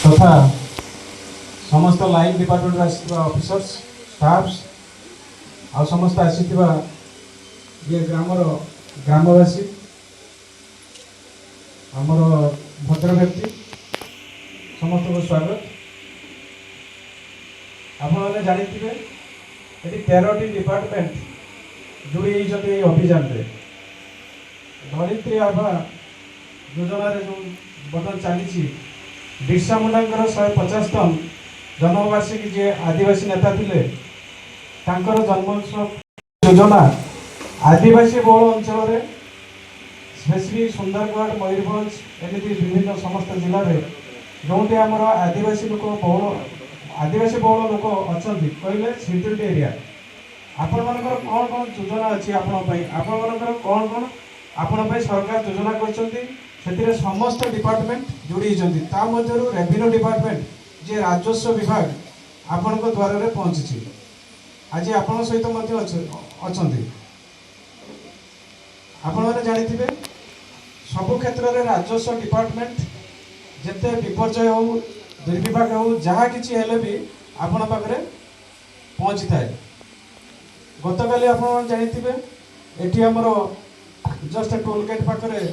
तथा समस्त line department आसिथिबा officers staffs आ समस्त आसिथिबा ये ग्रामर ग्रामवासी आमर भद्र व्यक्ति समस्त को स्वागत। आपने जानिथिबे एटी 13टी डिपार्टमेंट जोड़ी होती अभियान रे धरित्री आभा योजना रे जो बदल चली बिरसा मुंडा 150तम जन्मवार्षिकी जे आदिवासी नेता थिले तांकर जन्मोत्सव योजना आदिवासी बहुल अंचल में स्पेशली सुंदरगढ़ मयूरभंज एमती विभिन्न समस्त जिले में जोटी आमर आदिवासी लोक बहुल लोक अच्छा कहले सिक्योरिटी एरिया आपण मानकर कौन कौन योजना अच्छी आपण कौन कौन आपण सरकार योजना कर समस्त डिपार्टमेंट जोड़ी रेवेन्यू डिपार्टमेंट जे राजस्व विभाग आपण द्वार में पहुंची आज आपण सहित अच्छा आपण मैंने जानी सबु क्षेत्र में राजस्व डिपार्टमेंट जिते विपर्य हो दुर्विपाक हो जहाँ कि भी आपण पाखे पहुँची थाए। गत काली आप जानी ये आमर जस्ट टोल गेट पाखे